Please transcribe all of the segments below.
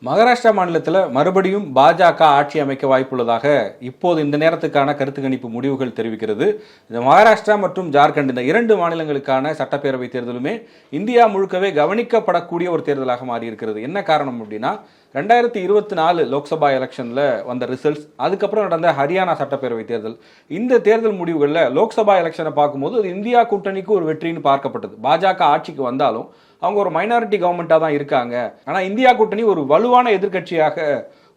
மகாராஷ்டிரா மாநிலத்தில் மறுபடியும் பாஜக ஆட்சி அமைக்க வாய்ப்புள்ளதாக இப்போது இந்த நேரத்துக்கான கருத்து கணிப்பு முடிவுகள் தெரிவிக்கிறது. இந்த மகாராஷ்டிரா மற்றும் ஜார்க்கண்ட் இந்த இரண்டு மாநிலங்களுக்கான சட்டப்பேரவை தேர்தலுமே இந்தியா முழுக்கவே கவனிக்கப்படக்கூடிய ஒரு தேர்தலாக மாறி இருக்கிறது. என்ன காரணம் அப்படின்னா 2024 லோக்சபா எலெக்ஷனில் வந்த ரிசல்ட்ஸ், அதுக்கப்புறம் நடந்த ஹரியானா சட்டப்பேரவை தேர்தல், இந்த தேர்தல் முடிவுகளில் லோக்சபா எலெக்ஷனை பார்க்கும்போது அது இந்தியா கூட்டணிக்கு ஒரு வெற்றின்னு பார்க்கப்பட்டது. பாஜக ஆட்சிக்கு வந்தாலும் அவங்க ஒரு மைனாரிட்டி கவர்மெண்ட்டாக தான் இருக்காங்க, ஆனால் இந்தியா கூட்டணி ஒரு வலுவான எதிர்கட்சியாக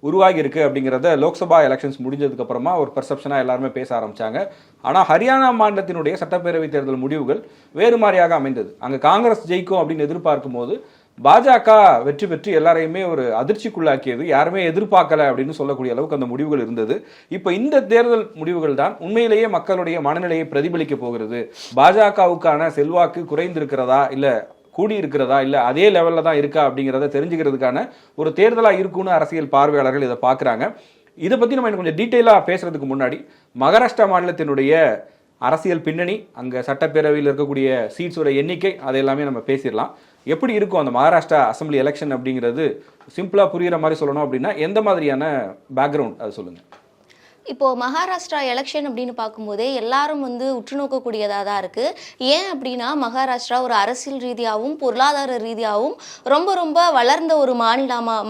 உருவாகி இருக்கு அப்படிங்கிறத லோக்சபா எலெக்ஷன்ஸ் முடிஞ்சதுக்கு அப்புறமா ஒரு பெர்செப்ஷனாக எல்லாருமே பேச ஆரம்பிச்சாங்க. ஆனால் ஹரியானா மாநிலத்தினுடைய சட்டப்பேரவை தேர்தல் முடிவுகள் வேறு மாதிரியாக அமைந்தது. அங்கே காங்கிரஸ் ஜெயிக்கும் அப்படின்னு எதிர்பார்க்கும் போது பாஜக வெற்றி பெற்று எல்லாரையுமே ஒரு அதிர்ச்சிக்குள்ளாக்கியது. யாருமே எதிர்பார்க்கல அப்படின்னு சொல்லக்கூடிய அளவுக்கு அந்த முடிவுகள் இருந்தது. இப்போ இந்த தேர்தல் முடிவுகள் தான் உண்மையிலேயே மக்களுடைய மனநிலையை பிரதிபலிக்க போகிறது. பாஜகவுக்கான செல்வாக்கு குறைந்திருக்கிறதா இல்ல கூடி இருக்கிறதா இல்ல அதே லெவல்ல தான் இருக்கா அப்படிங்கிறத தெரிஞ்சுக்கிறதுக்கான ஒரு தேர்தலா இருக்கும்னு அரசியல் பார்வையாளர்கள் இதை பார்க்குறாங்க. இதை பத்தி நம்ம கொஞ்சம் டீட்டெயிலா பேசுறதுக்கு முன்னாடி மகாராஷ்டிரா மாநிலத்தினுடைய அரசியல் பின்னணி, அங்க சட்டப்பேரவையில் இருக்கக்கூடிய சீட்ஸோட எண்ணிக்கை, அதை எல்லாமே நம்ம பேசிடலாம். எப்படி இருக்கும் அந்த மகாராஷ்டிரா அசம்பிளி எலெக்ஷன் அப்படிங்கிறது சிம்பிளா புரியுற மாதிரி சொல்லணும் அப்படின்னா எந்த மாதிரியான பேக்ரவுண்ட் அதை சொல்லுங்க. இப்போ மகாராஷ்டிரா எலெக்ஷன் அப்படின்னு பார்க்கும்போதே எல்லாரும் உற்று நோக்கக்கூடியதாக தான் இருக்கு. ஏன் அப்படின்னா மகாராஷ்டிரா ஒரு அரசியல் ரீதியாகவும் பொருளாதார ரீதியாகவும் ரொம்ப ரொம்ப வளர்ந்த ஒரு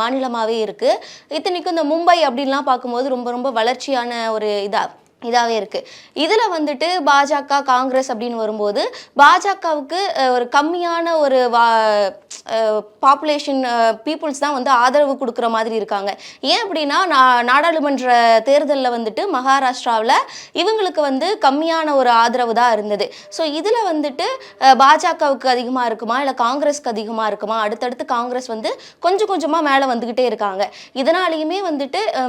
மாநிலமாகவே இருக்கு. இத்தனைக்கும் இந்த மும்பை அப்படின்லாம் பார்க்கும்போது ரொம்ப ரொம்ப வளர்ச்சியான ஒரு இதாகவே இருக்குது. இதில் பாஜக காங்கிரஸ் அப்படின்னு வரும்போது பாஜகவுக்கு ஒரு கம்மியான ஒரு பாப்புலேஷன் பீப்புள்ஸ் தான் ஆதரவு கொடுக்குற மாதிரி இருக்காங்க. ஏன் அப்படின்னா நாடாளுமன்ற தேர்தலில் மகாராஷ்டிராவில் இவங்களுக்கு கம்மியான ஒரு ஆதரவு தான் இருந்தது. ஸோ இதில் பாஜகவுக்கு அதிகமாக இருக்குமா இல்லை காங்கிரஸ்க்கு அதிகமாக இருக்குமா, அடுத்தடுத்து காங்கிரஸ் கொஞ்சம் கொஞ்சமாக மேலே வந்துக்கிட்டே இருக்காங்க. இதனாலேயுமே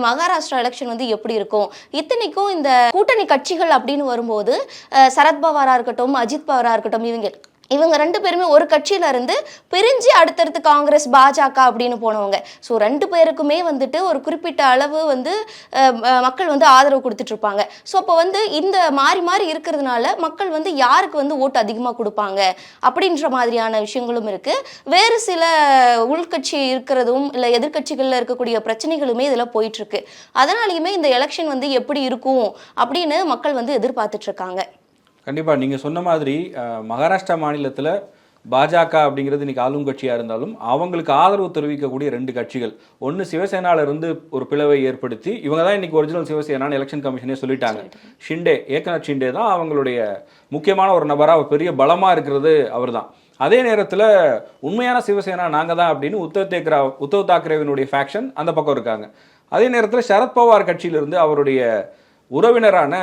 மகாராஷ்டிரா எலெக்ஷன் எப்படி இருக்கும், இத்தனைக்கும் இந்த கூட்டணி கட்சிகள் அப்படின்னு வரும்போது சரத்பவாரா இருக்கட்டும், அஜித் பவாரா இருக்கட்டும், இவங்க ரெண்டு பேருமே ஒரு கட்சியில இருந்து பிரிஞ்சு அடுத்தடுத்து காங்கிரஸ் பாஜக அப்படின்னு போனவங்க. ஸோ ரெண்டு பேருக்குமே ஒரு குறிப்பிட்ட அளவு மக்கள் ஆதரவு கொடுத்துட்டு இருப்பாங்க. ஸோ அப்போ இந்த மாறி மாறி இருக்கிறதுனால மக்கள் யாருக்கு ஓட்டு அதிகமாக கொடுப்பாங்க அப்படின்ற மாதிரியான விஷயங்களும் இருக்கு. வேறு சில உள்கட்சி இருக்கிறதும் இல்லை எதிர்கட்சிகளில் இருக்கக்கூடிய பிரச்சனைகளுமே இதில் போயிட்டு இருக்கு. அதனாலையுமே இந்த எலெக்ஷன் எப்படி இருக்கும் அப்படின்னு மக்கள் எதிர்பார்த்துட்டு இருக்காங்க. கண்டிப்பாக நீங்கள் சொன்ன மாதிரி மகாராஷ்டிரா மாநிலத்தில் பாஜக அப்படிங்கிறது இன்னைக்கு ஆளும் கட்சியாக இருந்தாலும் அவங்களுக்கு ஆதரவு தெரிவிக்கக்கூடிய ரெண்டு கட்சிகள், ஒன்று சிவசேனாவிலிருந்து ஒரு பிளவை ஏற்படுத்தி இவங்க தான் இன்னைக்கு ஒரிஜினல் சிவசேனான்னு எலெக்ஷன் கமிஷனே சொல்லிட்டாங்க. ஷிண்டே, ஏக்நாத் ஷிண்டே தான் அவங்களுடைய முக்கியமான ஒரு நபராக பெரிய பலமாக இருக்கிறது அவர் தான். அதே நேரத்தில் உண்மையான சிவசேனா நாங்கள் தான் அப்படின்னு உத்தவ் தாக்கரேவினுடைய ஃபேக்ஷன் அந்த பக்கம் இருக்காங்க. அதே நேரத்தில் சரத்பவார் கட்சியிலிருந்து அவருடைய உறவினரான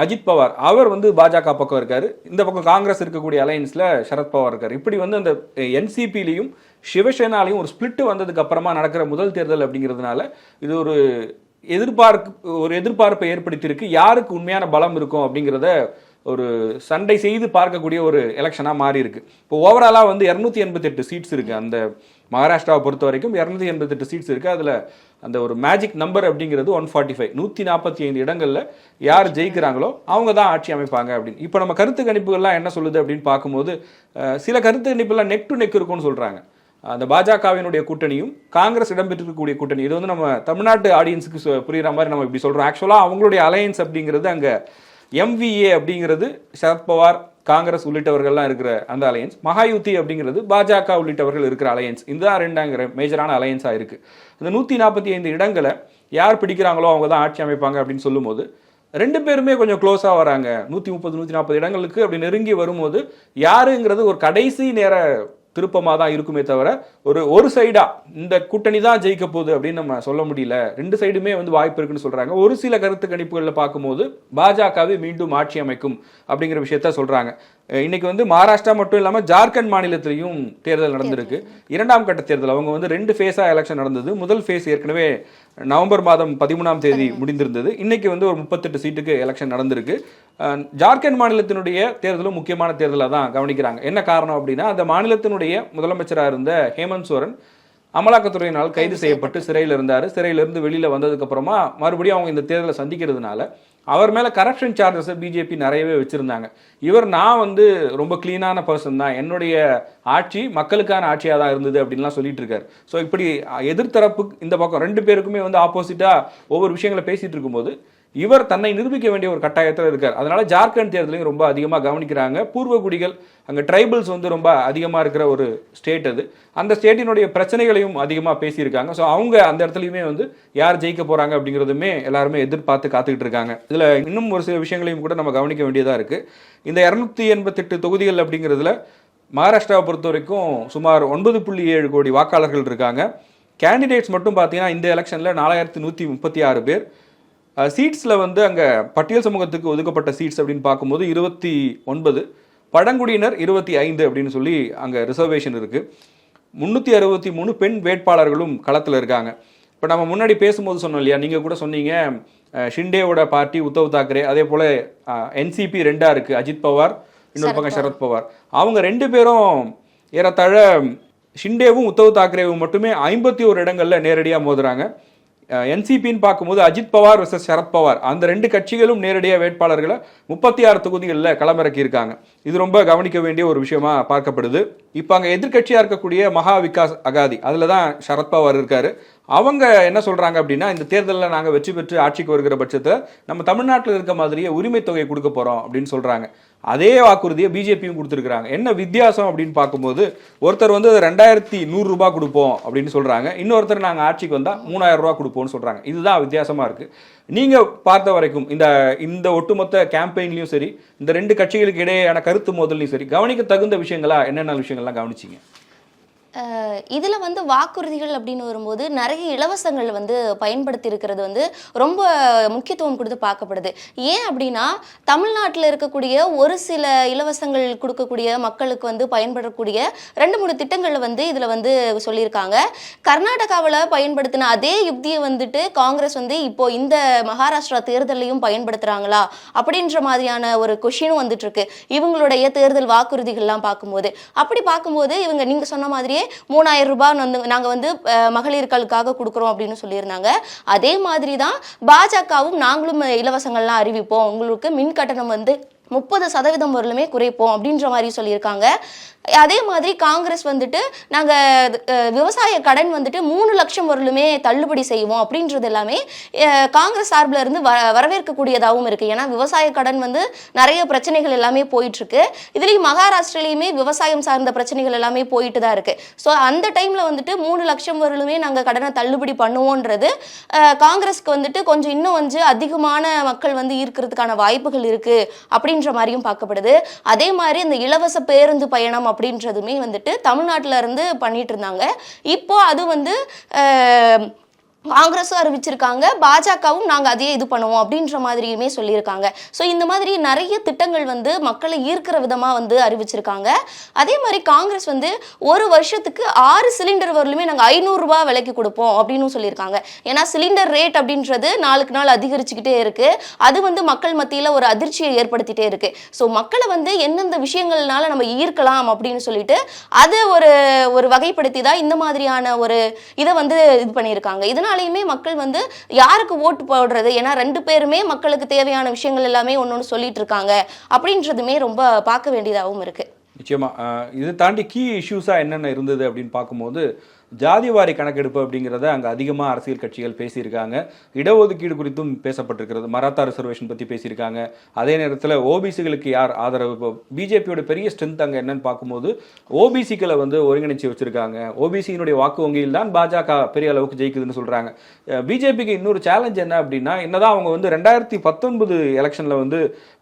அஜித் பவார் அவர் பாஜக பக்கம் இருக்காரு. இந்த பக்கம் காங்கிரஸ் இருக்கக்கூடிய அலையன்ஸ்ல சரத்பவார் இருக்காரு. இப்படி அந்த என்சிபிலையும் சிவசேனாலையும் ஒரு ஸ்பிளிட் வந்ததுக்கு அப்புறமா நடக்கிற முதல் தேர்தல் அப்படிங்கிறதுனால இது ஒரு எதிர்பார்ப்பை ஏற்படுத்தியிருக்கு. யாருக்கு உண்மையான பலம் இருக்கும் அப்படிங்கிறத ஒரு சண்டை செய்து பார்க்கக்கூடிய ஒரு எலெக்ஷனாக மாறி இருக்கு. இப்போ ஓவராலாக 288 சீட்ஸ் இருக்கு. அந்த மகாராஷ்டிராவை பொறுத்த வரைக்கும் 288 சீட்ஸ் இருக்கு. அதில் அந்த ஒரு மேஜிக் நம்பர் அப்படிங்கிறது 145, 145 இடங்கள்ல யார் ஜெயிக்கிறாங்களோ அவங்க தான் ஆட்சி அமைப்பாங்க அப்படின்னு. இப்போ நம்ம கருத்து கணிப்புகள்லாம் என்ன சொல்லுது அப்படின்னு பார்க்கும்போது சில கருத்து கணிப்புலாம் நெக் டு நெக் இருக்கும்னு சொல்றாங்க. அந்த பாஜகவினுடைய கூட்டணியும் காங்கிரஸ் இடம்பெற்றிருக்கக்கூடிய கூட்டணி, இது நம்ம தமிழ்நாட்டு ஆடியன்ஸுக்கு புரியுற மாதிரி நம்ம இப்படி சொல்றோம். ஆக்சுவலாக அவங்களுடைய அலையன்ஸ் அப்படிங்கிறது அங்கே MVA அப்படிங்கிறது சரத்பவார் காங்கிரஸ் உள்ளிட்டவர்கள்லாம் இருக்கிற அந்த அலையன்ஸ், மகாயுத்தி அப்படிங்கிறது பாஜக உள்ளிட்டவர்கள் இருக்கிற அலையன்ஸ். இதுதான் ரெண்டாங்கிற மேஜரான அலையன்ஸாக இருக்கு. இந்த 145 இடங்களை யார் பிடிக்கிறாங்களோ அவங்க தான் ஆட்சி அமைப்பாங்க அப்படின்னு சொல்லும்போது ரெண்டு பேருமே கொஞ்சம் க்ளோஸாக வராங்க. 130 140 இடங்களுக்கு அப்படி நெருங்கி வரும்போது யாருங்கிறது ஒரு கடைசி நேர திருப்பமாக தான் இருக்குமே தவிர ஒரு சைடா இந்த கூட்டணி தான் ஜெயிக்க போகுது அப்படின்னு நம்ம சொல்ல முடியல. ரெண்டு சைடுமே வாய்ப்பு இருக்குன்னு சொல்றாங்க. ஒரு சில கருத்து கணிப்புகளில் பார்க்கும்போது பாஜகவே மீண்டும் ஆட்சி அமைக்கும் அப்படிங்கிற விஷயத்த சொல்றாங்க. இன்னைக்கு மகாராஷ்டிரா மட்டும் இல்லாமல் ஜார்க்கண்ட் மாநிலத்திலையும் தேர்தல் நடந்திருக்கு. இரண்டாம் கட்ட தேர்தல் அவங்க 2 ஃபேஸா எலெக்ஷன் நடந்தது. முதல் ஃபேஸ் ஏற்கனவே நவம்பர் மாதம் 13ஆம் தேதி முடிந்திருந்தது. இன்னைக்கு ஒரு 38 சீட்டுக்கு எலெக்ஷன் நடந்திருக்கு. ஜார்க்கண்ட் மாநிலத்தினுடைய தேர்தலும் முக்கியமான தேர்தலாக தான் கவனிக்கிறாங்க. என்ன காரணம் அப்படின்னா அந்த மாநிலத்தினுடைய முதலமைச்சராக இருந்த ஹேமந்த் சோரன் அமலாக்கத்துறையினால் கைது செய்யப்பட்டு சிறையில் இருந்தார். சிறையிலிருந்து வெளியில வந்ததுக்கு அப்புறமா மறுபடியும் அவங்க இந்த தேர்தலை சந்திக்கிறதுனால அவர் மேலே கரப்ஷன் சார்ஜஸை பிஜேபி நிறையவே வச்சுருந்தாங்க. நான் வந்து ரொம்ப க்ளீனான பர்சன் தான், என்னுடைய ஆட்சி மக்களுக்கான ஆட்சியாக தான் இருந்தது அப்படின்லாம் சொல்லிட்டு இருக்காரு. ஸோ இப்படி எதிர்த்தரப்பு இந்த பக்கம் ரெண்டு பேருக்குமே வந்து ஆப்போசிட்டாக ஒவ்வொரு விஷயங்களை பேசிகிட்டு இருக்கும்போது இவர் தன்னை நிரூபிக்க வேண்டிய ஒரு கட்டாயத்தில் இருக்கார். அதனால ஜார்க்கண்ட் தேர்தலையும் ரொம்ப அதிகமாக கவனிக்கிறாங்க. பூர்வகுடிகள் அங்கே ட்ரைபல்ஸ் வந்து ரொம்ப அதிகமாக இருக்கிற ஒரு ஸ்டேட் அது. அந்த ஸ்டேட்டினுடைய பிரச்சனைகளையும் அதிகமாக பேசியிருக்காங்க. ஸோ அவங்க அந்த இடத்துலையுமே வந்து யார் ஜெயிக்க போகிறாங்க அப்படிங்கிறதுமே எல்லாருமே எதிர்பார்த்து காத்துக்கிட்டு இருக்காங்க. இதில் இன்னும் ஒரு சில விஷயங்களையும் கூட நம்ம கவனிக்க வேண்டியதாக இருக்குது. இந்த 288 தொகுதிகள் அப்படிங்கிறதுல மகாராஷ்டிராவை பொறுத்த வரைக்கும் சுமார் 9.7 கோடி வாக்காளர்கள் இருக்காங்க. கேண்டிடேட்ஸ் மட்டும் பார்த்தீங்கன்னா இந்த எலெக்ஷனில் 4136 பேர். சீட்ஸில் வந்து அங்கே பட்டியல் சமூகத்துக்கு ஒதுக்கப்பட்ட சீட்ஸ் அப்படின்னு பார்க்கும்போது 29, பழங்குடியினர் 25 அப்படின்னு சொல்லி அங்கே ரிசர்வேஷன் இருக்குது. 363 பெண் வேட்பாளர்களும் களத்தில் இருக்காங்க. இப்போ நம்ம முன்னாடி பேசும்போது சொன்னோம் இல்லையா, நீங்கள் கூட சொன்னீங்க ஷிண்டேவோட பார்ட்டி உத்தவ் தாக்கரே, அதே போல் என்சிபி 2 இருக்குது, அஜித் பவார், இன்னொரு பக்கம் சரத் பவார். அவங்க 2 பேரும் ஏறத்தாழ ஷிண்டேவும் உத்தவ் தாக்கரேவும் மட்டுமே 51 இடங்களில் நேரடியாக மோதுறாங்க. என்சிபின்னு பார்க்கும்போது அஜித் பவார் வர்சஸ் சரத் பவார், அந்த 2 கட்சிகளும் நேரடியாக வேட்பாளர்களை 36 தொகுதிகளில் களமிறக்கி இருக்காங்க. இது ரொம்ப கவனிக்க வேண்டிய ஒரு விஷயமா பார்க்கப்படுது. இப்போ அங்கே எதிர்கட்சியாக இருக்கக்கூடிய மகா விகாஸ் அகாதி, அதில் தான் சரத் பவார் இருக்காரு. அவங்க என்ன சொல்கிறாங்க அப்படின்னா, இந்த தேர்தலில் நாங்கள் வெற்றி பெற்று ஆட்சிக்கு வருகிற பட்சத்தில் நம்ம தமிழ்நாட்டில் இருக்க மாதிரியே உரிமை தொகை கொடுக்க போகிறோம் அப்படின்னு சொல்கிறாங்க. அதே வாக்குறுதியை பிஜேபியும் கொடுத்துருக்காங்க. என்ன வித்தியாசம் அப்படின்னு பார்க்கும்போது, ஒருத்தர் வந்து 2100 ரூபாய் கொடுப்போம் அப்படின்னு சொல்கிறாங்க, இன்னொருத்தர் நாங்கள் ஆட்சிக்கு வந்தால் 3000 ரூபா கொடுப்போம்னு சொல்கிறாங்க. இதுதான் வித்தியாசமாக இருக்குது. நீங்கள் பார்த்த வரைக்கும் இந்த ஒட்டுமொத்த கேம்பெயின்லையும் சரி, இந்த 2 கட்சிகளுக்கு இடையேயான கருத்து மோதலையும் சரி, கவனிக்க தகுந்த விஷயங்களா என்னென்ன விஷயங்கள்லாம் கவனிச்சிங்க? இதில் வந்து வாக்குறுதிகள் அப்படின்னு வரும்போது நிறைய இலவசங்கள் வந்து பயன்படுத்தி இருக்கிறது வந்து ரொம்ப முக்கியத்துவம் கொடுத்து பார்க்கப்படுது. ஏன் அப்படின்னா, தமிழ்நாட்டில் இருக்கக்கூடிய ஒரு சில இலவசங்கள் கொடுக்கக்கூடிய மக்களுக்கு வந்து பயன்படக்கூடிய 2-3 திட்டங்கள் வந்து இதில் வந்து சொல்லியிருக்காங்க. கர்நாடகாவில் பயன்படுத்தின அதே யுக்தியை வந்துட்டு காங்கிரஸ் வந்து இப்போ இந்த மகாராஷ்டிரா தேர்தலையும் பயன்படுத்துகிறாங்களா அப்படின்ற மாதிரியான ஒரு கொஷினும் வந்துட்டு இருக்கு இவங்களுடைய தேர்தல் வாக்குறுதிகள்லாம் பார்க்கும்போது. அப்படி பார்க்கும்போது இவங்க நீங்கள் சொன்ன மாதிரியே 3000 ரூபாய் வந்து நாங்கள் வந்து மகளிர்களுக்காக கொடுக்குறோம் அப்படின்னு சொல்லியிருந்தாங்க. அதே மாதிரி தான் பாஜகவும் நாங்களும் இலவசங்கள்லாம் அறிவிப்போம், உங்களுக்கு மின் கட்டணம் வந்து 30% வரலுமே குறைப்போம் அப்படின்ற மாதிரி சொல்லியிருக்காங்க. அதே மாதிரி காங்கிரஸ் வந்துட்டு நாங்கள் விவசாய கடன் வந்துட்டு 3 லட்சம் வரலுமே தள்ளுபடி செய்வோம் அப்படின்றது எல்லாமே காங்கிரஸ் சார்பில் இருந்து வரவேற்கக்கூடியதாகவும் இருக்குது. ஏன்னா விவசாய கடன் வந்து நிறைய பிரச்சனைகள் எல்லாமே போயிட்டுருக்கு. இதுலேயும் மகாராஷ்டிராலையுமே விவசாயம் சார்ந்த பிரச்சனைகள் எல்லாமே போயிட்டு தான் இருக்குது. ஸோ அந்த டைமில் வந்துட்டு 3 லட்சம் வரலுமே நாங்கள் கடனை தள்ளுபடி பண்ணுவோன்றது காங்கிரஸ்க்கு வந்துட்டு கொஞ்சம் இன்னும் கொஞ்சம் அதிகமான மக்கள் வந்து ஈர்க்கிறதுக்கான வாய்ப்புகள் இருக்குது அப்படின்ற மாதிரியும் பார்க்கப்படுது. அதே மாதிரி இந்த இலவச பேருந்து பயணம் அப்படின்றதுமே வந்துட்டு தமிழ்நாட்டில இருந்து பண்ணிட்டு இருந்தாங்க. இப்போ அது வந்து காங்கிரஸும் அறிவிச்சிருக்காங்க, பாஜகவும் நாங்கள் அதையே இது பண்ணுவோம் அப்படின்ற மாதிரியுமே சொல்லியிருக்காங்க. ஸோ இந்த மாதிரி நிறைய திட்டங்கள் வந்து மக்களை ஈர்க்கிற விதமாக வந்து அறிவிச்சிருக்காங்க. அதே மாதிரி காங்கிரஸ் வந்து ஒரு வருஷத்துக்கு 6 சிலிண்டர் வரலுமே நாங்கள் 500 ரூபாய் விலைக்கு கொடுப்போம் அப்படின்னு சொல்லியிருக்காங்க. ஏன்னா சிலிண்டர் ரேட் அப்படின்றது நாளுக்கு நாள் அதிகரிச்சுக்கிட்டே இருக்கு. அது வந்து மக்கள் மத்தியில் ஒரு அதிர்ச்சியை ஏற்படுத்திட்டே இருக்கு. ஸோ மக்களை வந்து எந்தெந்த விஷயங்கள்னால நம்ம ஈர்க்கலாம் அப்படின்னு சொல்லிட்டு அதை ஒரு வகைப்படுத்தி தான் இந்த மாதிரியான ஒரு இதை வந்து இது பண்ணியிருக்காங்க. இதனால மக்கள் வந்து யாருக்கு ஓட்டு போடுறது, ஏன்னா 2 பேருமே மக்களுக்கு தேவையான விஷயங்கள் எல்லாமே ஒன்னொன்னு சொல்லிட்டு இருக்காங்க அப்படின்றதுமே ரொம்ப பார்க்க வேண்டியதாகவும் இருக்கு. நிச்சயமா இது தாண்டி கீ இஷ்யூஸா என்னென்ன இருந்தது அப்படின்னு பார்க்கும்போது, ஜாதிவாரி கணக்கெடுப்பு அப்படிங்கிறத அங்கே அதிகமாக அரசியல் கட்சிகள் பேசியிருக்காங்க. இடஒதுக்கீடு குறித்தும் பேசப்பட்டிருக்கிறது. மராத்தா ரிசர்வேஷன் பற்றி பேசியிருக்காங்க. அதே நேரத்தில் ஓபிசிகளுக்கு யார் ஆதரவு, இப்போ பிஜேபியோட பெரிய ஸ்ட்ரென்த் அங்கே என்னன்னு பார்க்கும்போது ஓபிசிக்களை வந்து ஒருங்கிணைச்சு வச்சிருக்காங்க. ஓபிசியினுடைய வாக்கு வங்கியில் தான் பாஜக பெரிய அளவுக்கு ஜெயிக்குதுன்னு சொல்கிறாங்க. பிஜேபிக்கு இன்னொரு சேலஞ்ச் என்ன அப்படின்னா, என்னதான் அவங்க வந்து 2019 எலெக்ஷனில் வந்து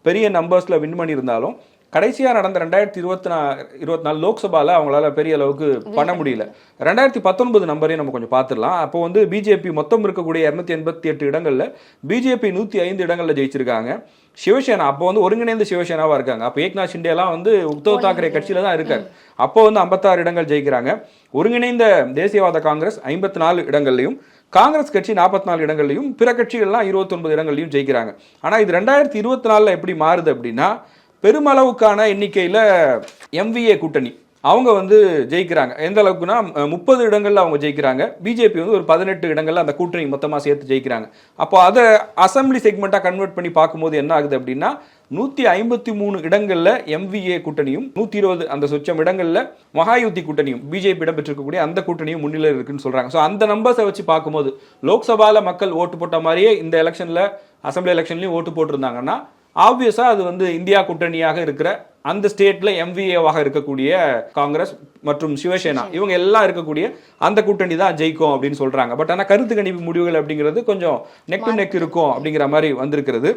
பெரிய நம்பர்ஸில் வின் பண்ணியிருந்தாலும் கடைசியாக நடந்த 2024 லோக்சபாவில் அவங்களால பெரிய அளவுக்கு பண்ண முடியல. 2019 நம்பரையும் நம்ம கொஞ்சம் பார்த்துடலாம். அப்போ வந்து பிஜேபி மொத்தம் இருக்கக்கூடிய 288 இடங்களில் பிஜேபி 105 இடங்களில் ஜெயிச்சிருக்காங்க. சிவசேனா அப்போ வந்து ஒருங்கிணைந்த சிவசேனாவாக இருக்காங்க. அப்போ ஏக்நாத் ஷிண்டேலாம் வந்து உத்தவ் தாக்கரே கட்சியில் தான் இருக்காரு. அப்போ வந்து 56 இடங்கள் ஜெயிக்கிறாங்க. ஒருங்கிணைந்த தேசியவாத காங்கிரஸ் 54 இடங்கள்லையும், காங்கிரஸ் கட்சி 44 இடங்கள்லையும், பிற கட்சிகள்லாம் 29 இடங்கள்லையும் ஜெயிக்கிறாங்க. ஆனால் இது 2024 எப்படி மாறுது அப்படின்னா, பெருமளவுக்கான எண்ணிக்கையில் எம்விஏ கூட்டணி, அவங்க வந்து ஜெயிக்கிறாங்க. எந்த அளவுக்குன்னா 30 இடங்கள்ல அவங்க ஜெயிக்கிறாங்க. பிஜேபி வந்து ஒரு 18 இடங்கள்ல அந்த கூட்டணி மொத்தமாக சேர்த்து ஜெயிக்கிறாங்க. அப்போ அதை அசம்பிளி செக்மெண்ட்டாக கன்வெர்ட் பண்ணி பார்க்கும்போது என்ன ஆகுது அப்படின்னா 153 இடங்கள்ல எம்விஏ கூட்டணியும் 120 அந்த சொச்சம் இடங்கள்ல மகாயுத்தி கூட்டணியும் பிஜேபி இடம் பெற்றிருக்கக்கூடிய அந்த கூட்டணியும் முன்னிலையில் இருக்குன்னு சொல்றாங்க. ஸோ அந்த நம்பர்ஸை வச்சு பார்க்கும்போது லோக்சபால மக்கள் ஓட்டு போட்ட மாதிரியே இந்த எலெக்ஷன்ல அசம்பிளி எலெக்ஷன்லையும் ஓட்டு போட்டிருந்தாங்கன்னா ஆப்வியஸா அது வந்து இந்தியா கூட்டணியாக இருக்கிற அந்த ஸ்டேட்ல எம்விஏவாக இருக்கக்கூடிய காங்கிரஸ் மற்றும் சிவசேனா இவங்க எல்லாம் இருக்கக்கூடிய அந்த கூட்டணி தான் ஜெயிக்கும் அப்படின்னு சொல்றாங்க. பட் ஆனால் கருத்து கணிப்பு முடிவுகள் அப்படிங்கிறது கொஞ்சம் நெக் டு நெக் இருக்கும் அப்படிங்கிற மாதிரி வந்திருக்கிறது.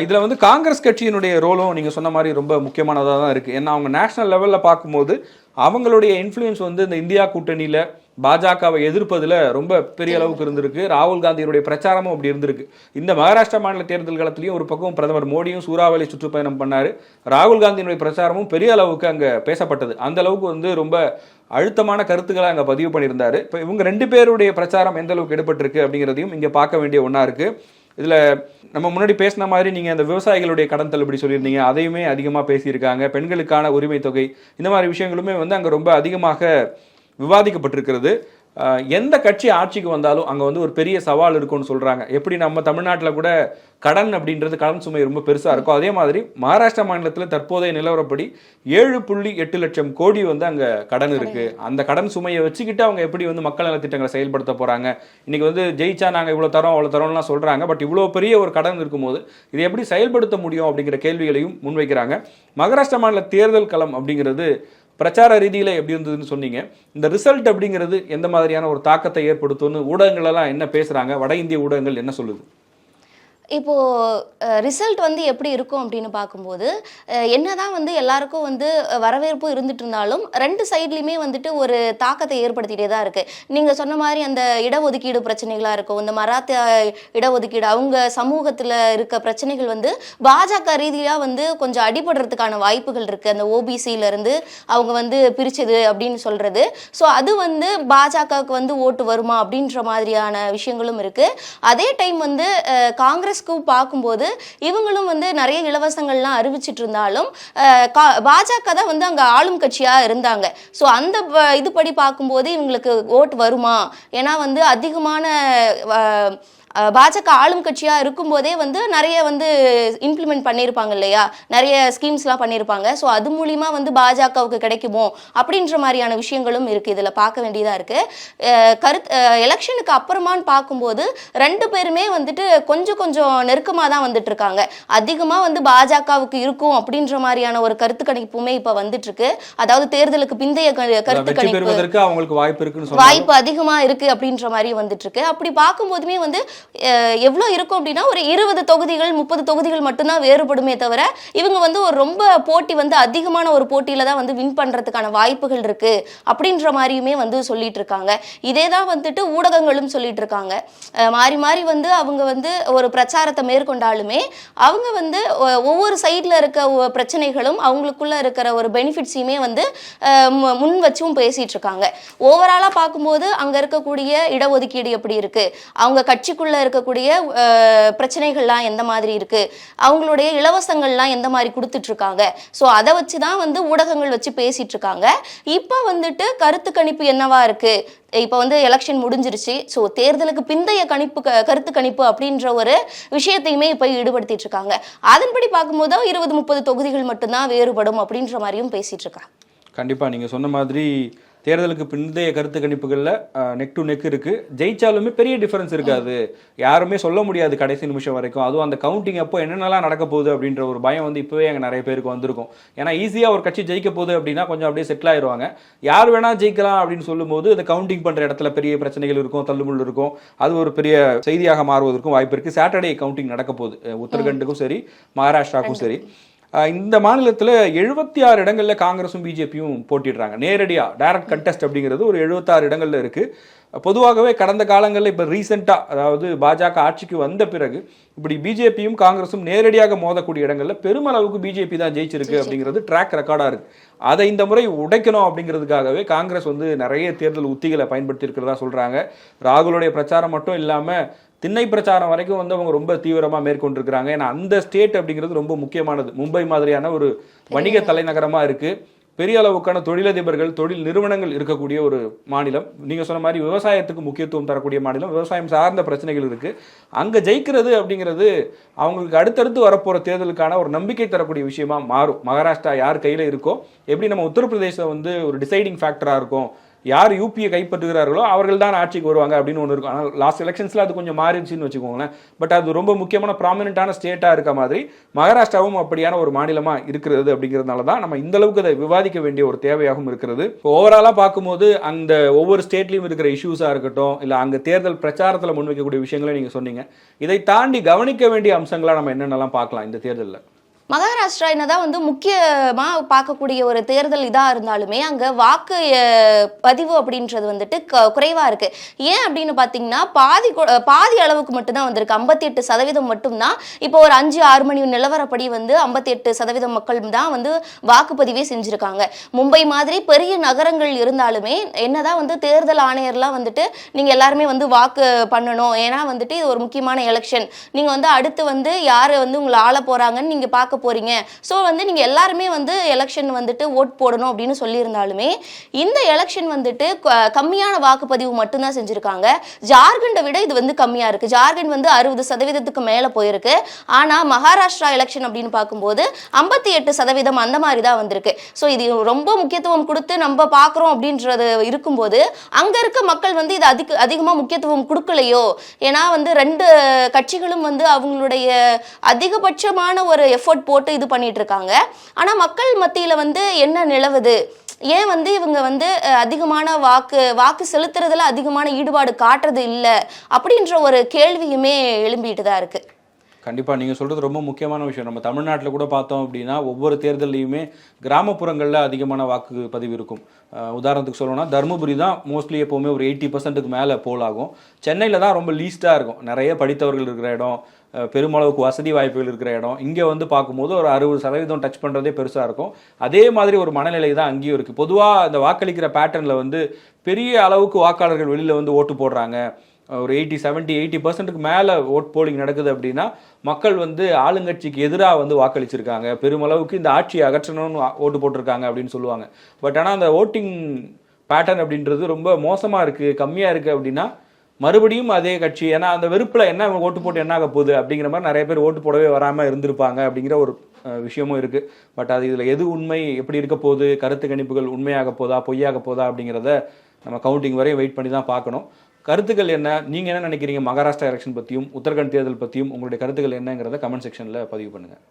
இதில் வந்து காங்கிரஸ் கட்சியினுடைய ரோலும் நீங்கள் சொன்ன மாதிரி ரொம்ப முக்கியமானதாக தான் இருக்குது. ஏன்னா அவங்க நேஷனல் லெவலில் பார்க்கும்போது அவங்களுடைய இன்ஃப்ளூயன்ஸ் வந்து இந்த இந்தியா கூட்டணியில் பாஜகவை எதிர்ப்பதில் ரொம்ப பெரிய அளவுக்கு இருந்திருக்கு. ராகுல் காந்தியினுடைய பிரச்சாரமும் அப்படி இருந்திருக்கு. இந்த மகாராஷ்டிரா மாநில தேர்தல் காலத்திலையும் ஒரு பக்கம் பிரதமர் மோடியும் சூறாவளி சுற்றுப்பயணம் பண்ணார். ராகுல் காந்தியினுடைய பிரச்சாரமும் பெரிய அளவுக்கு அங்கே பேசப்பட்டது. அந்த அளவுக்கு வந்து ரொம்ப அழுத்தமான கருத்துக்களை அங்கே பதிவு பண்ணியிருந்தாரு. இப்போ இவங்க 2 பேருடைய பிரச்சாரம் எந்த அளவுக்கு எடுபட்டிருக்கு அப்படிங்கிறதையும் இங்கே பார்க்க வேண்டிய ஒன்றா இருக்குது. இதில் நம்ம முன்னாடி பேசின மாதிரி நீங்கள் அந்த விவசாயிகளுடைய கடன் தள்ளுபடி சொல்லியிருந்தீங்க, அதையுமே அதிகமாக பேசியிருக்காங்க. பெண்களுக்கான உரிமை தொகை, இந்த மாதிரி விஷயங்களுமே வந்து அங்கே ரொம்ப அதிகமாக விவாதிக்கப்பட்டிருக்கிறது. எந்த கட்சி ஆட்சிக்கு வந்தாலும் அங்கே வந்து ஒரு பெரிய சவால் இருக்கும்னு சொல்கிறாங்க. எப்படி நம்ம தமிழ்நாட்டில் கூட கடன் அப்படின்றது கடன் சுமை ரொம்ப பெருசாக இருக்கும், அதே மாதிரி மகாராஷ்டிரா மாநிலத்தில் தற்போதைய நிலவரப்படி 7.8 லட்சம் கோடி வந்து அங்கே கடன் இருக்குது. அந்த கடன் சுமையை வச்சுக்கிட்டு அவங்க எப்படி வந்து மக்கள் நலத்திட்டங்களை செயல்படுத்த போகிறாங்க. இன்றைக்கி வந்து ஜெயிச்சா நாங்கள் இவ்வளோ தரோம் அவ்வளோ தரோம்லாம் சொல்கிறாங்க. பட் இவ்வளோ பெரிய ஒரு கடன் இருக்கும்போது இதை எப்படி செயல்படுத்த முடியும் அப்படிங்கிற கேள்விகளையும் முன்வைக்கிறாங்க. மகாராஷ்டிரா மாநில தேர்தல் களம் அப்படிங்கிறது பிரச்சார ரீதியில் எப்படி இருந்ததுன்னு சொன்னீங்க. இந்த ரிசல்ட் அப்படிங்கிறது எந்த மாதிரியான ஒரு தாக்கத்தை ஏற்படுத்தும்னு ஊடகங்களெல்லாம் என்ன பேசுகிறாங்க, வட இந்திய ஊடகங்கள் என்ன சொல்லுது? இப்போது ரிசல்ட் வந்து எப்படி இருக்கும் அப்படின்னு பார்க்கும்போது என்னதான் வந்து எல்லாருக்கும் வந்து வரவேற்பும் இருந்துட்டு இருந்தாலும் 2 சைட்லையுமே வந்துட்டு ஒரு தாக்கத்தை ஏற்படுத்திகிட்டே தான் இருக்குது. நீங்கள் சொன்ன மாதிரி அந்த இடஒதுக்கீடு பிரச்சனைகளாக இருக்கும், இந்த மராத்திய இடஒதுக்கீடு, அவங்க சமூகத்தில் இருக்க பிரச்சனைகள் வந்து பாஜக ரீதியாக வந்து கொஞ்சம் அடிபடுறதுக்கான வாய்ப்புகள் இருக்குது. அந்த ஓபிசியிலேருந்து அவங்க வந்து பிரிச்சது அப்படின்னு சொல்கிறது. ஸோ அது வந்து பாஜகவுக்கு வந்து ஓட்டு வருமா அப்படின்ற மாதிரியான விஷயங்களும் இருக்குது. அதே டைம் வந்து காங்கிரஸ் பார்க்கும்போது இவங்களும் வந்து நிறைய இலவசங்கள்லாம் அறிவிச்சிட்டு இருந்தாலும் பாஜக தான் வந்து அங்க ஆளும் கட்சியா இருந்தாங்க. ஸோ அந்த இதுபடி பார்க்கும்போது இவங்களுக்கு ஓட்டு வருமா, ஏன்னா வந்து அதிகமான பாஜக ஆளும் கட்சியாக இருக்கும்போதே வந்து நிறைய வந்து இம்ப்ளிமெண்ட் பண்ணியிருப்பாங்க இல்லையா, நிறைய ஸ்கீம்ஸ்லாம் பண்ணியிருப்பாங்க. ஸோ அது மூலிமா வந்து பாஜகவுக்கு கிடைக்குமோ அப்படின்ற மாதிரியான விஷயங்களும் இருக்குது. இதில் பார்க்க வேண்டியதாக இருக்குது. எலெக்ஷனுக்கு அப்புறமான்னு பார்க்கும்போது 2 பேருமே வந்துட்டு கொஞ்சம் நெருக்கமாக தான் வந்துட்டு இருக்காங்க. அதிகமாக வந்து பாஜகவுக்கு இருக்கும் அப்படின்ற மாதிரியான ஒரு கருத்து கணிப்புமே இப்போ வந்துட்டு இருக்கு. அதாவது தேர்தலுக்கு பிந்தைய கருத்து கணிப்பு அவங்களுக்கு வாய்ப்பு அதிகமாக இருக்குது அப்படின்ற மாதிரி வந்துட்டு இருக்கு. அப்படி பார்க்கும்போதுமே வந்து எவ்வளோ இருக்கும் அப்படின்னா ஒரு 20 தொகுதிகள் 30 தொகுதிகள் மட்டும்தான் வேறுபடுமே தவிர இவங்க வந்து ஒரு ரொம்ப போட்டி வந்து அதிகமான ஒரு போட்டியில தான் வந்து வின் பண்றதுக்கான வாய்ப்புகள் இருக்கு அப்படின்ற மாதிரியுமே வந்து சொல்லிட்டு இருக்காங்க. இதே தான் வந்துட்டு ஊடகங்களும் சொல்லிட்டு இருக்காங்க. மாறி மாறி வந்து அவங்க வந்து ஒரு பிரச்சாரத்தை மேற்கொண்டாலுமே அவங்க வந்து ஒவ்வொரு சைட்ல இருக்க பிரச்சனைகளும் அவங்களுக்குள்ள இருக்கிற ஒரு பெனிஃபிட்ஸையுமே வந்து முன் வச்சும் பேசிட்டு இருக்காங்க. ஓவராலா பார்க்கும்போது அங்க இருக்கக்கூடிய இடஒதுக்கீடு எப்படி இருக்கு, அவங்க கட்சிக்குள்ள இருக்கக்கூடிய பிரச்சனைகள்லாம் எந்த மாதிரி இருக்கு, அவங்களுடைய இலவசங்கள்லாம் எந்த மாதிரி கொடுத்துட்டு இருக்காங்க. ஸோ அதை வச்சு தான் வந்து ஊடகங்கள் வச்சு பேசிட்டு இருக்காங்க. இப்போ வந்துட்டு கருத்து கணிப்பு என்னவா இருக்கு, இப்போ வந்து எலெக்ஷன் முடிஞ்சிருச்சு. ஸோ தேர்தலுக்கு பிந்தைய கருத்து கணிப்பு அப்படின்ற ஒரு விஷயத்தையுமே இப்போ ஈடுபடுத்திட்டு இருக்காங்க. அதன்படி பார்க்கும்போது 20-30 தொகுதிகள் மட்டும்தான் வேறுபடும் அப்படின்ற மாதிரியும் பேசிட்டு இருக்காங்க. கண்டிப்பாக நீங்கள் சொன்ன மாதிரி தேர்தலுக்கு பிந்தைய கருத்து கணிப்புகளில் நெக் டு நெக் இருக்குது. ஜெயிச்சாலுமே பெரிய டிஃபரன்ஸ் இருக்காது, யாருமே சொல்ல முடியாது கடைசி நிமிஷம் வரைக்கும். அதுவும் அந்த கவுண்டிங் அப்போ என்னென்னலாம் நடக்க போகுது அப்படின்ற ஒரு பயம் வந்து இப்போவே அங்கே நிறைய பேருக்கு வந்திருக்கும். ஏன்னா ஈஸியாக ஒரு கட்சி ஜெயிக்க போகுது அப்படின்னா கொஞ்சம் அப்படியே செட்டில் ஆயிடுவாங்க. யார் வேணால் ஜெயிக்கலாம் அப்படின்னு சொல்லும்போது அந்த கவுண்டிங் பண்ணுற இடத்துல பெரிய பிரச்சனைகள் இருக்கும், தள்ளுமுள் இருக்கும். அது ஒரு பெரிய செய்தியாக மாறுவதற்கும் வாய்ப்பு இருக்குது. சாட்டர்டே கவுண்டிங் நடக்க போகுது உத்தரகண்டுக்கும் சரி மகாராஷ்டிராவுக்கும் சரி. இந்த மாநிலத்தில் 76 இடங்களில் காங்கிரஸும் பிஜேபியும் போட்டிடுறாங்க நேரடியாக. டைரக்ட் கண்டெஸ்ட் அப்படிங்கிறது ஒரு 76 இடங்களில் இருக்குது. பொதுவாகவே கடந்த காலங்களில் இப்போ ரீசெண்டாக அதாவது பாஜக ஆட்சிக்கு வந்த பிறகு இப்படி பிஜேபியும் காங்கிரஸும் நேரடியாக மோதக்கூடிய இடங்களில் பெருமளவுக்கு பிஜேபி தான் ஜெயிச்சிருக்கு அப்படிங்கிறது ட்ராக் ரெக்கார்டாக இருக்குது. அதை இந்த முறை உடைக்கணும் அப்படிங்கிறதுக்காகவே காங்கிரஸ் வந்து நிறைய தேர்தல் உத்திகளை பயன்படுத்தி இருக்கிறதா சொல்கிறாங்க. ராகுலுடைய பிரச்சாரம் மட்டும் இல்லாமல் திண்ணை பிரச்சாரம் வரைக்கும் வந்து அவங்க ரொம்ப தீவிரமாக மேற்கொண்டிருக்கிறாங்க. ஏன்னா அந்த ஸ்டேட் அப்படிங்கிறது ரொம்ப முக்கியமானது. மும்பை மாதிரியான ஒரு வணிக தலைநகரமாக இருக்குது. பெரிய அளவுக்கான தொழிலதிபர்கள், தொழில் நிறுவனங்கள் இருக்கக்கூடிய ஒரு மாநிலம். நீங்கள் சொன்ன மாதிரி விவசாயத்துக்கு முக்கியத்துவம் தரக்கூடிய மாநிலம். விவசாயம் சார்ந்த பிரச்சனைகள் இருக்குது. அங்கே ஜெயிக்கிறது அப்படிங்கிறது அவங்களுக்கு அடுத்தடுத்து வரப்போகிற தேர்தலுக்கான ஒரு நம்பிக்கை தரக்கூடிய விஷயமா மாறும். மகாராஷ்டிரா யார் கையில் இருக்கோ, எப்படி நம்ம உத்தரப்பிரதேசம் வந்து ஒரு டிசைடிங் ஃபேக்டராக இருக்கும், யார் யூபியை கைப்பற்றுகிறார்களோ அவர்கள் தான் ஆட்சிக்கு வருவாங்க அப்படின்னு ஒன்று இருக்கும். ஆனால் லாஸ்ட் எலெக்ஷன்ஸில் அது கொஞ்சம் மாறிடுச்சுன்னு வச்சுக்கோங்களேன். பட் அது ரொம்ப முக்கியமான ப்ராமினென்ட்டான ஸ்டேட்டாக இருக்க மாதிரி மகாராஷ்டிராவும் அப்படியான ஒரு மாநிலமாக இருக்கிறது. அப்படிங்கிறதுனால தான் நம்ம இந்த அளவுக்கு அதை விவாதிக்க வேண்டிய ஒரு தேவையாகவும் இருக்கிறது. இப்போ ஓவராலாக பார்க்கும்போது அந்த ஒவ்வொரு ஸ்டேட்லையும் இருக்கிற இஷ்யூஸாக இருக்கட்டும், இல்லை அங்கே தேர்தல் பிரச்சாரத்தில் முன்வைக்கக்கூடிய விஷயங்களை நீங்கள் சொன்னீங்க. இதை தாண்டி கவனிக்க வேண்டிய அம்சங்களாக நம்ம என்னென்னலாம் பார்க்கலாம் இந்த தேர்தலில்? மகாராஷ்டிரா என்னதான் வந்து முக்கியமாக பார்க்கக்கூடிய ஒரு தேர்தல் இதாக இருந்தாலுமே அங்கே வாக்கு பதிவு அப்படின்றது வந்துட்டு குறைவாக இருக்குது. ஏன் அப்படின்னு பார்த்தீங்கன்னா பாதி அளவுக்கு மட்டும்தான் வந்திருக்கு. 58% மட்டும்தான். இப்போ ஒரு 5-6 மணி நிலவரப்படி வந்து 58% மக்கள் தான் வந்து வாக்குப்பதிவே செஞ்சுருக்காங்க. மும்பை மாதிரி பெரிய நகரங்கள் இருந்தாலுமே என்னதான் வந்து தேர்தல் ஆணையர்லாம் வந்துட்டு நீங்கள் எல்லாருமே வந்து வாக்கு பண்ணணும், ஏன்னா வந்துட்டு இது ஒரு முக்கியமான எலெக்ஷன், நீங்கள் வந்து அடுத்து வந்து யார் வந்து உங்களை ஆள போகிறாங்கன்னு நீங்கள் பார்க்க போறீங்க, ஸோ வந்து நீங்க எல்லாருமே வந்து எலெக்ஷன் வந்துட்டு ஓட் போடணும் அப்படின்னு சொல்லியிருந்தாலுமே இந்த எலெக்ஷன் வந்துட்டு கம்மியான வாக்குப்பதிவு மட்டும்தான் செஞ்சிருக்காங்க. ஜார்க்கண்டை விட இது வந்து கம்மியா இருக்கு. ஜார்க்கண்ட் வந்து 60% மேல போயிருக்கு. ஆனா மகாராஷ்டிரா எலெக்ஷன் அப்படின்னு பார்க்கும்போது 58% அந்த மாதிரி தான் வந்திருக்கு. ஸோ இது ரொம்ப முக்கியத்துவம் கொடுத்து நம்ம பார்க்குறோம் அப்படின்றது இருக்கும்போது அங்க இருக்க மக்கள் வந்து இது அதிகமாக முக்கியத்துவம் கொடுக்கலையோ, ஏன்னா வந்து 2 கட்சிகளும் வந்து அவங்களுடைய அதிகபட்சமான ஒரு எஃபோர்ட் போட்டு இது பண்ணிட்டு இருக்காங்க. ஆனா மக்கள் மத்தியில வந்து என்ன நிலவுது, ஏன் வந்து இவங்க வந்து அதிகமான வாக்கு செலுத்துறதுல அதிகமான ஈடுபாடு காட்டுறது இல்லை அப்படின்ற ஒரு கேள்வியுமே எழும்பிட்டு தான் இருக்கு. கண்டிப்பாக நீங்கள் சொல்கிறது ரொம்ப முக்கியமான விஷயம். நம்ம தமிழ்நாட்டில் கூட பார்த்தோம் அப்படின்னா ஒவ்வொரு தேர்தல்லையுமே கிராமப்புறங்களில் அதிகமான வாக்கு பதிவு இருக்கும். உதாரணத்துக்கு சொல்லணும்னா தருமபுரி தான் மோஸ்ட்லி எப்போவுமே ஒரு 80%க்கு மேலே போல் ஆகும். சென்னையில் தான் ரொம்ப லீஸ்ட்டாக இருக்கும். நிறைய படித்தவர்கள் இருக்கிற இடம், பெருமளவுக்கு வசதி வாய்ப்புகள் இருக்கிற இடம். இங்கே வந்து பார்க்கும்போது ஒரு 60% டச் பண்ணுறதே பெருசாக இருக்கும். அதே மாதிரி ஒரு மனநிலை தான் அங்கேயும் இருக்குது. பொதுவாக அந்த வாக்களிக்கிற பேட்டர்னில் வந்து பெரிய அளவுக்கு வாக்காளர்கள் வெளியில் வந்து ஓட்டு போடுறாங்க. ஒரு 80% மேலே ஓட் போலிங் நடக்குது அப்படின்னா மக்கள் வந்து ஆளுங்கட்சிக்கு எதிராக வந்து வாக்களிச்சிருக்காங்க, பெருமளவுக்கு இந்த ஆட்சியை அகற்றணும்னு ஓட்டு போட்டிருக்காங்க அப்படின்னு சொல்லுவாங்க. பட் ஆனால் அந்த ஓட்டிங் பேட்டர்ன் அப்படின்றது ரொம்ப மோசமாக இருக்குது, கம்மியாக இருக்குது அப்படின்னா மறுபடியும் அதே கட்சி, ஏன்னா அந்த வெறுப்பில் என்ன ஓட்டு போட்டு என்ன ஆக போகுது அப்படிங்கிற மாதிரி நிறைய பேர் ஓட்டு போடவே வராமல் இருந்திருப்பாங்க அப்படிங்கிற ஒரு விஷயமும் இருக்குது. பட் அது இதில் எது உண்மை, எப்படி இருக்க போகுது, கருத்து கணிப்புகள் உண்மையாக போதா பொய்யாக போதா அப்படிங்கிறத நம்ம கவுண்டிங் வரையும் வெயிட் பண்ணி தான் பார்க்கணும். கருத்துக்கள் என்ன, நீங்கள் என்ன நினைக்கிறீங்க மகாராஷ்டிரா எலெக்ஷன் பற்றியும் உத்தரகண்ட் தேர்தல் பற்றியும் உங்களுடைய கருத்துக்கள் என்னங்கிறத கமெண்ட் செக்ஷனில் பதிவு பண்ணுங்கள்.